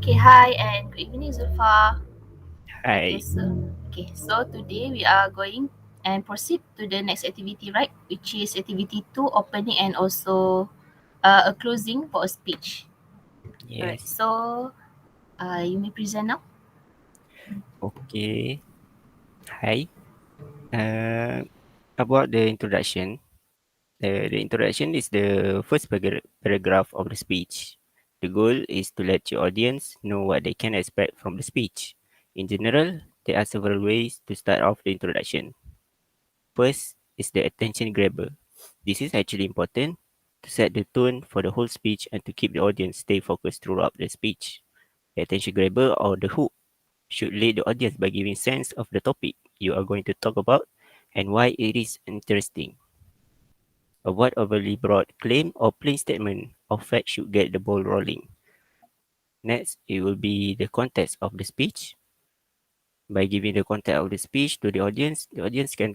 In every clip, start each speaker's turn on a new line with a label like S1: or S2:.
S1: Okay, hi and good evening, Zulfa. Okay,
S2: Hi.
S1: so today we are going and proceed to the next activity, right? Which is activity two, opening and also a closing for a speech. Alright,
S2: Yes.
S1: so you may present now.
S2: Okay. Hi. Uh, about the introduction. The introduction is the first paragraph of the speech. The goal is to let your audience know what they can expect from the speech. In general, there are several ways to start off the introduction. First is the attention grabber. This is actually important to set the tone for the whole speech and to keep the audience stay focused throughout the speech. The attention grabber or the hook should lead the audience by giving sense of the topic you are going to talk about and why it is interesting. A wide overly broad claim or plain statement of fact should get the ball rolling. Next, it will be the context of the speech. By giving the context of the speech to the audience can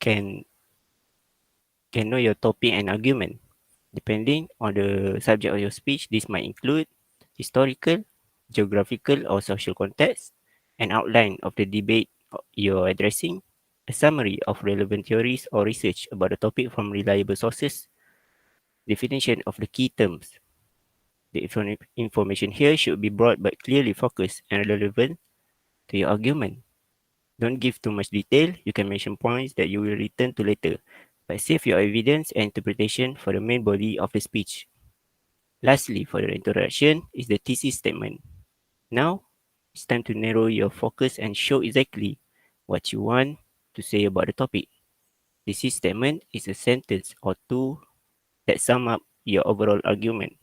S2: can know your topic and argument. Depending on the subject of your speech, this might include historical, geographical, or social context, an outline of the debate you're addressing, a summary of relevant theories or research about the topic from reliable sources, definition of the key terms. The information here should be broad but clearly focused and relevant to your argument. Don't give too much detail. You can mention points that you will return to later, but save your evidence and interpretation for the main body of the speech. Lastly, for the introduction is the thesis statement. Now, it's time to narrow your focus and show exactly what you want to say about the topic. Thesis statement is a sentence or two that sum up your overall argument.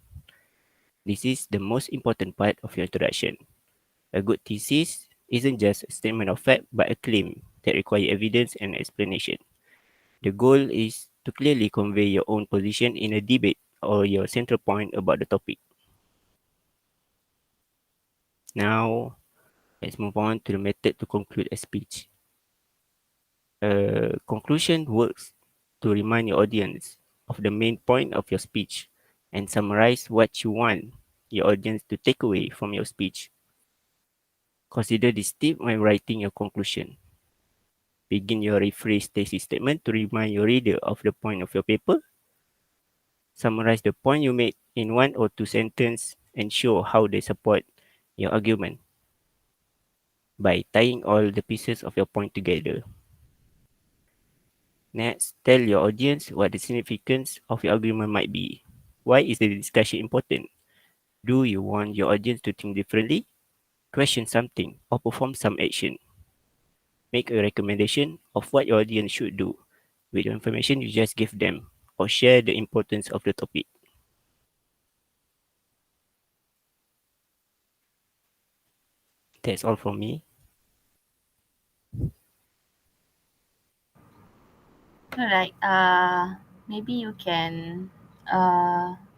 S2: This is the most important part of your introduction. A good thesis isn't just a statement of fact but a claim that requires evidence and explanation. The goal is to clearly convey your own position in a debate or your central point about the topic. Now, let's move on to the method to conclude a speech. Conclusion works to remind your audience of the main point of your speech and summarize what you want your audience to take away from your speech. Consider this tip when writing your conclusion. Begin your rephrase thesis statement to remind your reader of the point of your paper. Summarize the point you made in one or two sentences and show how they support your argument by tying all the pieces of your point together. Next, tell your audience what the significance of your argument might be. Why is the discussion important? Do you want your audience to think differently, question something, or perform some action? Make a recommendation of what your audience should do with the information you just gave them, or share the importance of the topic. That's all from me.
S1: Alright, maybe you can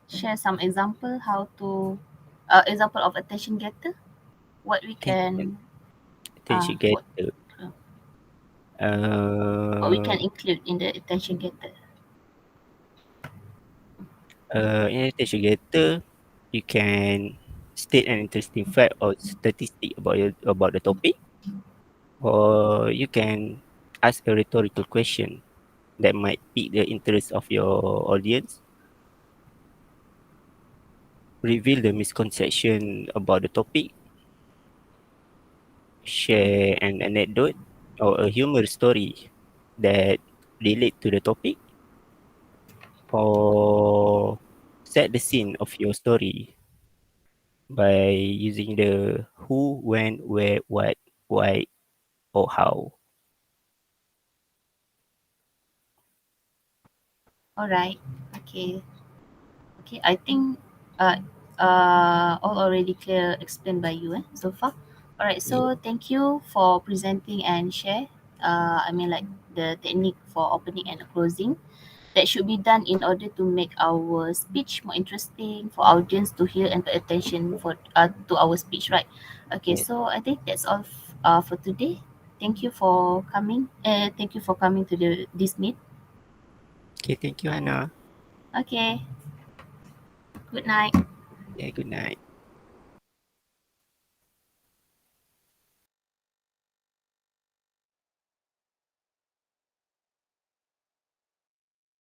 S1: share some example how to example of attention getter. What we
S2: Attention,
S1: can
S2: attention get
S1: uh, what we
S2: uh,
S1: can include in the attention getter.
S2: in attention getter, you can state an interesting fact or statistic about the topic, or you can ask a rhetorical question that might pique the interest of your audience, reveal the misconception about the topic, share an anecdote or a humor story that relate to the topic, or set the scene of your story by using the who, when, where, what, why, or how.
S1: Alright, okay. Okay, I think all already clear explained by you, so far. All right,
S2: Yeah.
S1: so thank you for presenting and share. I mean, like the technique for opening and closing that should be done in order to make our speech more interesting for audience to hear and pay attention for to our speech, right? Okay,
S2: Yes.
S1: so I think that's all for today. Thank you for coming. Thank you for coming to this meet.
S2: Okay, thank you, Hannah.
S1: Okay, good night.
S2: Yeah, good night.